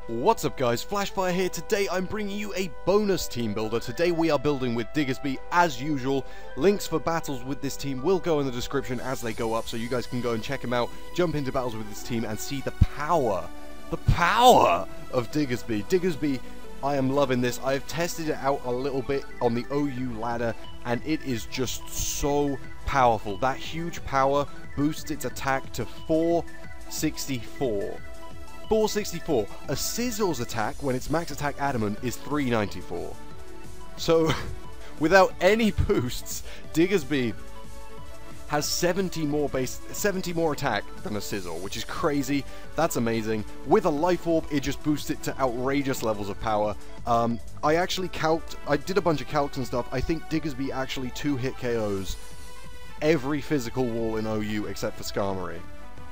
What's up guys, Flashfire here. Today I'm bringing you a bonus team builder. Today we are building with Diggersby as usual. Links for battles with this team will go in the description as they go up, so you guys can go and check them out, jump into battles with this team and see the power of Diggersby. Diggersby, I am loving this. I've tested it out a little bit on the OU ladder and it is just so powerful. That huge power boosts its attack to 464. 464. A Scissor's attack, when its max attack adamant, is 394. So, without any boosts, Diggersby has 70 more attack than a Scissor, which is crazy. That's amazing. With a Life Orb, it just boosts it to outrageous levels of power. I did a bunch of calcs and stuff. I think Diggersby actually 2-hit KOs every physical wall in OU except for Skarmory.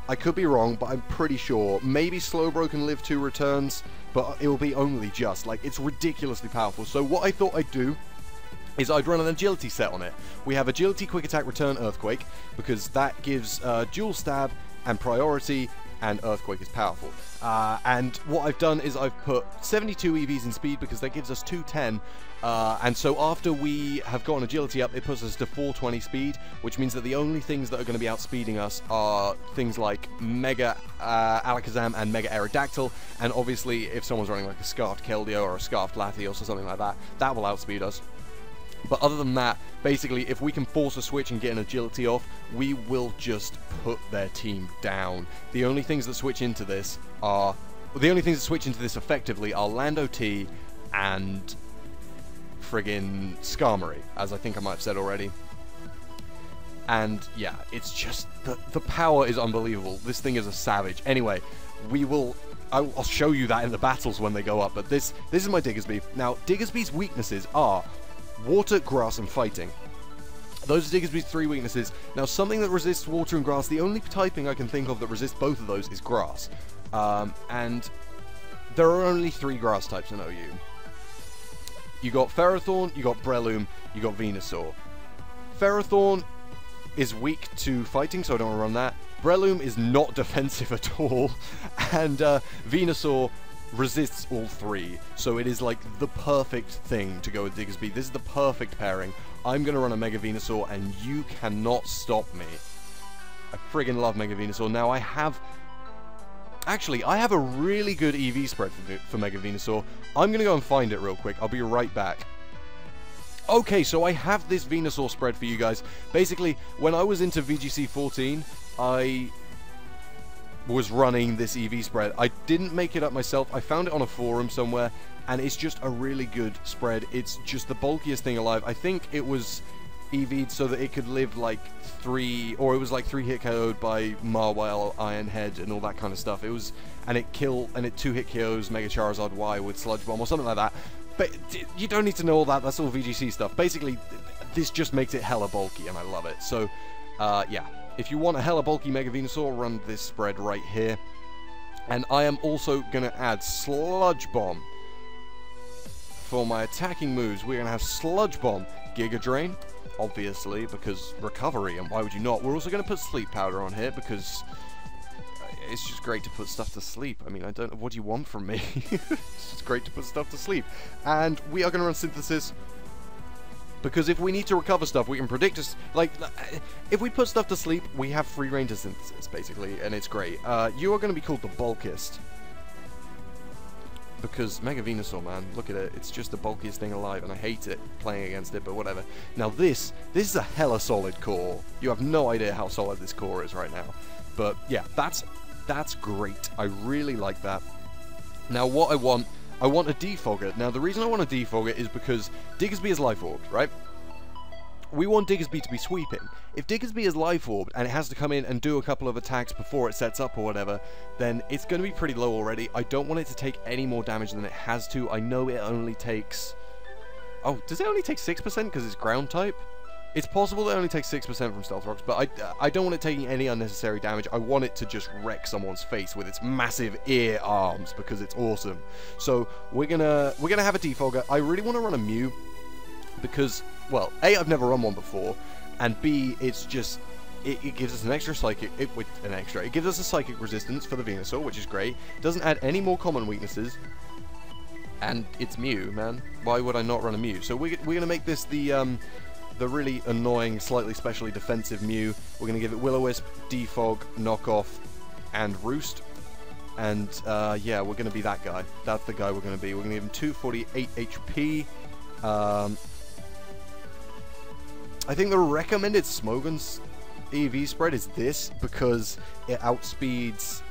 I could be wrong, but I'm pretty sure. Maybe Slowbro can live 2 returns, but it will be only just. Like, it's ridiculously powerful. So what I thought I'd do is I'd run an agility set on it. We have agility, quick attack, return, earthquake, because that gives dual stab and priority, and earthquake is powerful. And what I've done is I've put 72 EVs in speed because that gives us 210. And so after we have gotten agility up, it puts us to 420 speed, which means that the only things that are going to be outspeeding us are things like Mega Alakazam and Mega Aerodactyl, and obviously if someone's running like a Scarfed Keldeo or a Scarfed Latios or something like that, that will outspeed us. But other than that, basically, if we can force a switch and get an agility off, we will just put their team down. The only things that switch into this effectively are Landorus-T and friggin' Skarmory, as I think I might have said already. And yeah, it's just, the power is unbelievable. This thing is a savage. Anyway, I'll show you that in the battles when they go up, but this is my Diggersby. Now, Diggersby's weaknesses are water, grass, and fighting. Those are Diggersby's 3 weaknesses. Now, something that resists water and grass, the only typing I can think of that resists both of those is grass. And there are only 3 grass types in OU. You got Ferrothorn, you got Breloom, you got Venusaur. Ferrothorn is weak to fighting, so I don't want to run that. Breloom is not defensive at all. And Venusaur resists all 3, so it is like the perfect thing to go with Diggersby. This is the perfect pairing. I'm going to run a Mega Venusaur, and you cannot stop me. I friggin' love Mega Venusaur. Now, I have a really good EV spread for Mega Venusaur. I'm going to go and find it real quick. I'll be right back. Okay, so I have this Venusaur spread for you guys. Basically, when I was into VGC 14, I was running this EV spread. I didn't make it up myself. I found it on a forum somewhere, and it's just a really good spread. It's just the bulkiest thing alive. I think it was EV'd so that it could live like 3, or it was like 3-hit KO'd by Marwile, Ironhead, and all that kind of stuff. It was, and it 2-hit KOs Mega Charizard Y with Sludge Bomb or something like that. But you don't need to know all that. That's all VGC stuff. Basically, this just makes it hella bulky, and I love it. So, yeah. If you want a hella bulky Mega Venusaur, run this spread right here. And I am also going to add Sludge Bomb. For my attacking moves, we're going to have Sludge Bomb, Giga Drain, obviously, because recovery, and why would you not? We're also going to put Sleep Powder on here, because it's just great to put stuff to sleep. I mean, I don't know, what do you want from me? It's just great to put stuff to sleep. And we are going to run Synthesis, because if we need to recover stuff, we can predict us. Like, if we put stuff to sleep, we have free range to Synthesis, basically, and it's great. You are going to be called the bulkiest. Because Mega Venusaur, man, look at it. It's just the bulkiest thing alive, and I hate it playing against it, but whatever. Now this is a hella solid core. You have no idea how solid this core is right now. But yeah, that's great. I really like that. Now what I want a Defogger. Now, the reason I want a Defogger is because Diggersby is Life Orbed, right? We want Diggersby to be sweeping. If Diggersby is Life Orbed and it has to come in and do a couple of attacks before it sets up or whatever, then it's going to be pretty low already. I don't want it to take any more damage than it has to. I know it only takes... Oh, does it only take 6% because it's ground type? It's possible that it only takes 6% from Stealth Rocks, but I don't want it taking any unnecessary damage. I want it to just wreck someone's face with its massive ear arms because it's awesome. So we're gonna have a Defogger. I really want to run a Mew because, well, A, I've never run one before, and B, it's just it gives us an extra psychic, it gives us a psychic resistance for the Venusaur, which is great. Doesn't add any more common weaknesses, and it's Mew, man. Why would I not run a Mew? So we're gonna make this the really annoying, slightly specially defensive Mew. We're gonna give it Will-O-Wisp, Defog, Knockoff, and Roost. And yeah, we're gonna be that guy. That's the guy we're gonna be. We're gonna give him 248 HP. I think the recommended Smogon's EV spread is this, because it outspeeds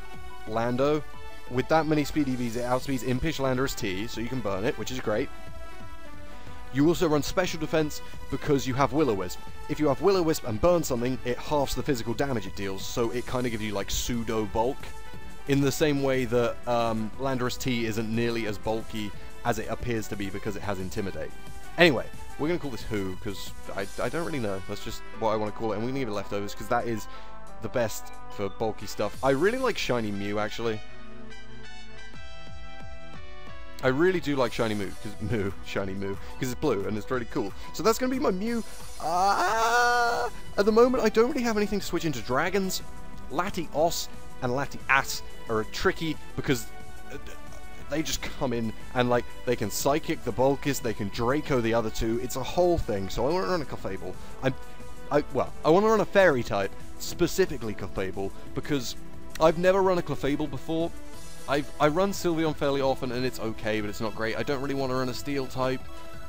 Lando. With that many speed EVs, it outspeeds Impish, Landorus-T, so you can burn it, which is great. You also run special defense because you have Will-O-Wisp. If you have Will-O-Wisp and burn something, it halves the physical damage it deals, so it kind of gives you like pseudo bulk. In the same way that Landorus-T isn't nearly as bulky as it appears to be because it has Intimidate. Anyway, we're going to call this Who, because I don't really know. That's just what I want to call it. And we're going to give it Leftovers, because that is the best for bulky stuff. I really like Shiny Mew, actually. I really do like Shiny Mew, because it's blue, and it's really cool. So that's going to be my Mew. At the moment, I don't really have anything to switch into Dragons. Latios and Latias are tricky, because they just come in and like they can Psychic the Bulkist, they can Draco the other two. It's a whole thing. So I want to run a Clefable. I want to run a Fairy type, specifically Clefable, because I've never run a Clefable before. I run Sylveon fairly often and it's okay, but it's not great. I don't really want to run a Steel type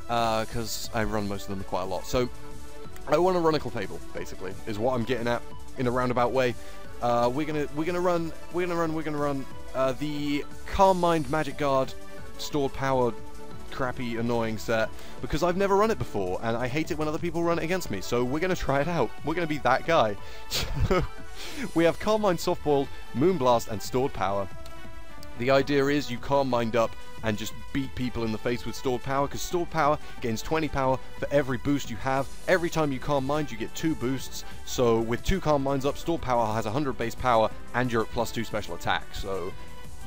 because I run most of them quite a lot. So I want to run a Clefable, basically, is what I'm getting at in a roundabout way. We're gonna run the Calm Mind Magic Guard stored power crappy annoying set, because I've never run it before and I hate it when other people run it against me, so we're gonna try it out. We're gonna be that guy. So we have Calm Mind, Soft Boiled, Moonblast, and stored power. The idea is you Calm Mind up and just beat people in the face with stored power, because stored power gains 20 power for every boost you have. Every time you Calm Mind, you get 2 boosts. So with 2 Calm Minds up, stored power has 100 base power, and you're at +2 special attack. So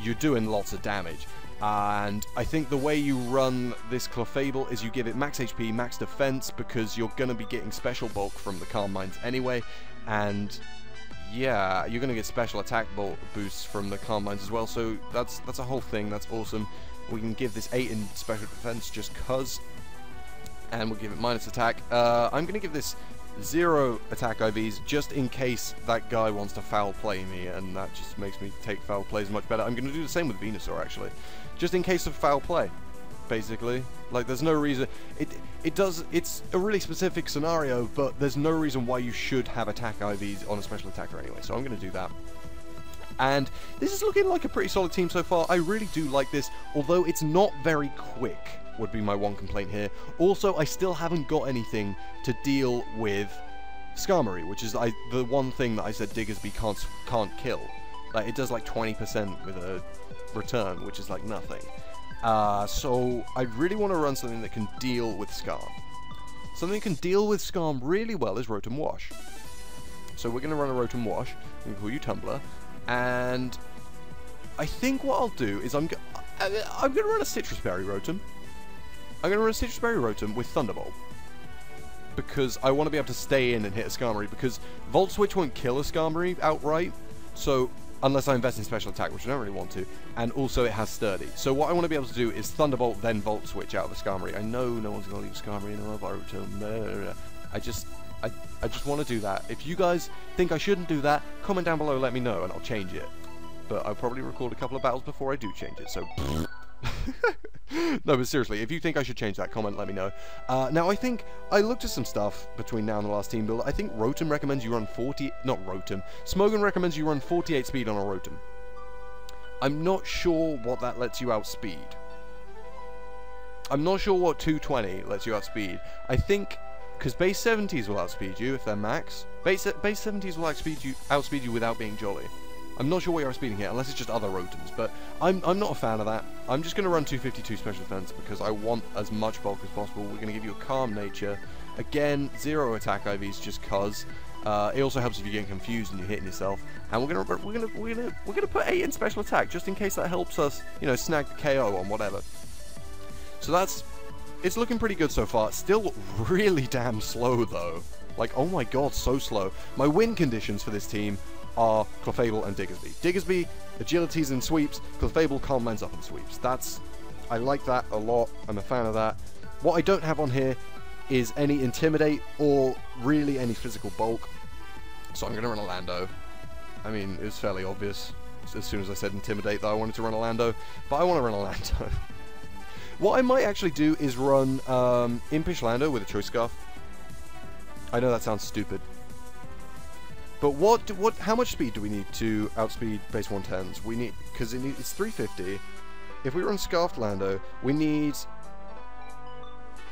you're doing lots of damage. And I think the way you run this Clefable is you give it max HP, max defense, because you're going to be getting special bulk from the Calm Minds anyway. And yeah, you're going to get special attack boosts from the Calm Minds as well, so that's a whole thing. That's awesome. We can give this 8 in special defense just cuz, and we'll give it minus attack. I'm going to give this 0 attack IVs just in case that guy wants to foul play me, and that just makes me take foul plays much better. I'm going to do the same with Venusaur, actually, just in case of foul play. Basically, like, there's no reason. It's a really specific scenario, but there's no reason why you should have attack IVs on a special attacker anyway, so I'm going to do that. And this is looking like a pretty solid team so far. I really do like this, although it's not very quick, would be my one complaint here. Also, I still haven't got anything to deal with Skarmory, which is the one thing that I said Diggersby can't kill. Like, it does like 20% with a return, which is like nothing. So I really want to run something that can deal with Skarm. Something that can deal with Skarm really well is Rotom-Wash. So we're going to run a Rotom-Wash. I'm going to call you Tumbler. And I think what I'll do is I'm going to run a Citrus Berry Rotom. I'm going to run a Citrus Berry Rotom with Thunderbolt, because I want to be able to stay in and hit a Skarmory, because Volt Switch won't kill a Skarmory outright. So unless I invest in special attack, which I don't really want to, and also it has Sturdy. So what I want to be able to do is Thunderbolt, then Volt Switch out of the Skarmory. I know no one's going to leave Skarmory in a Rotom. I just want to do that. If you guys think I shouldn't do that, comment down below, let me know, and I'll change it. But I'll probably record a couple of battles before I do change it, so... No, but seriously, if you think I should change that, comment, let me know. Now, I think I looked at some stuff between now and the last team build. I think Rotom recommends you run 40... Not Rotom. Smogon recommends you run 48 speed on a Rotom. I'm not sure what that lets you outspeed. I'm not sure what 220 lets you outspeed. I think... Because base 70s will outspeed you if they're max. Base 70s will outspeed you without being jolly. I'm not sure what you're outspeeding here, unless it's just other Rotoms, but I'm not a fan of that. I'm just going to run 252 special defense because I want as much bulk as possible. We're going to give you a Calm Nature. Again, 0 attack IVs just cause. It also helps if you're getting confused and you're hitting yourself. And we're gonna put 8 in special attack just in case that helps us, you know, snag the KO on whatever. So it's looking pretty good so far. Still really damn slow though. Like, oh my god, so slow. My win conditions for this team are Clefable and Diggersby. Diggersby, agilities and sweeps. Clefable, calm minds up and sweeps. I like that a lot. I'm a fan of that. What I don't have on here is any Intimidate or really any physical bulk. So I'm going to run a Lando. I mean, it was fairly obvious as soon as I said Intimidate that I wanted to run a Lando. But I want to run a Lando. What I might actually do is run Impish Lando with a Choice Scarf. I know that sounds stupid. But how much speed do we need to outspeed base 110s? We need, because it's 350. If we run Scarfed Lando, we need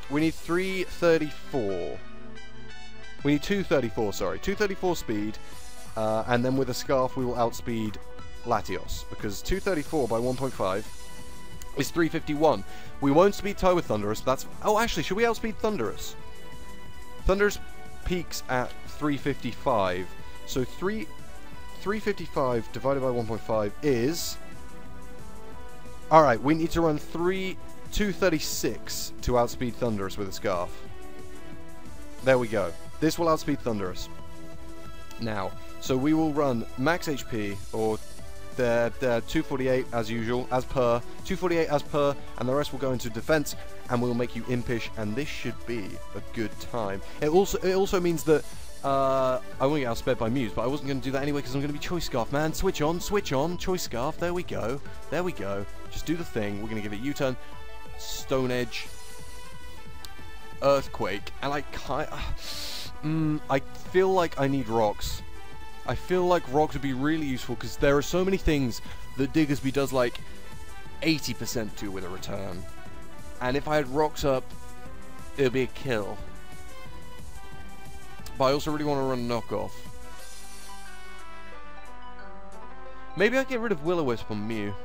334. We need 234, sorry. 234 speed, and then with a Scarf we will outspeed Latios, because 234 by 1.5 is 351. We won't speed tie with Thundurus, but that's... Oh, actually, should we outspeed Thundurus? Thundurus peaks at 355, so 355 divided by 1.5 is... Alright, we need to run 236 to outspeed Thundurus with a Scarf. There we go. This will outspeed Thundurus. Now, so we will run max HP, or the 248 as usual, as per, 248 as per, and the rest will go into defense, and we'll make you impish, and this should be a good time. It also means that I won't get outsped by Mews, but I wasn't going to do that anyway because I'm going to be Choice Scarf, man. Switch on, Choice Scarf. There we go. There we go. Just do the thing. We're going to give it U-turn, Stone Edge, Earthquake, and I feel like I need Rocks. I feel like Rocks would be really useful because there are so many things that Diggersby does like 80% to with a return. And if I had Rocks up, it would be a kill. But I also really want to run Knockoff. Maybe I get rid of Will-O-Wisp on Mew.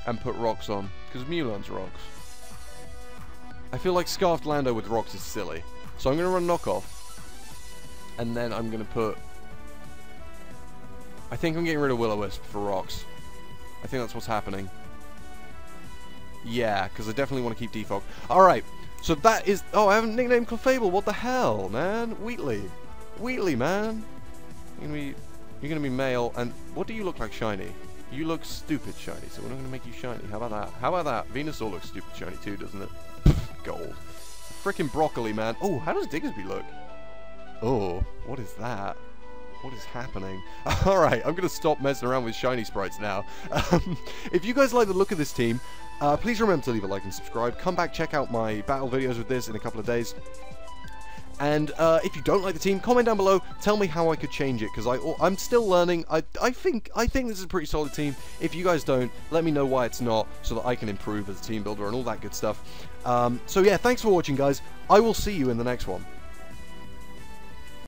And put Rocks on, because Mew learns Rocks. I feel like Scarfed Lando with Rocks is silly. So I'm going to run Knockoff. And then I'm going to put... I think I'm getting rid of Will-O-Wisp for Rocks. I think that's what's happening. Yeah, because I definitely want to keep Defog. Alright, so that is... Oh, I haven't nicknamed Clefable. What the hell, man? Wheatley. Wheatley, man. You're gonna be male, and what do you look like shiny? You look stupid shiny, so we're not going to make you shiny. How about that? How about that? Venusaur looks stupid shiny too, doesn't it? Gold. Frickin' broccoli, man. Oh, how does Diggersby look? Oh, what is that? What is happening? Alright, I'm going to stop messing around with shiny sprites now. If you guys like the look of this team, please remember to leave a like and subscribe. Come back, check out my battle videos with this in a couple of days. And if you don't like the team, comment down below. Tell me how I could change it, because I'm still learning. I think this is a pretty solid team. If you guys don't, let me know why it's not, so that I can improve as a team builder and all that good stuff. So yeah, thanks for watching, guys. I will see you in the next one.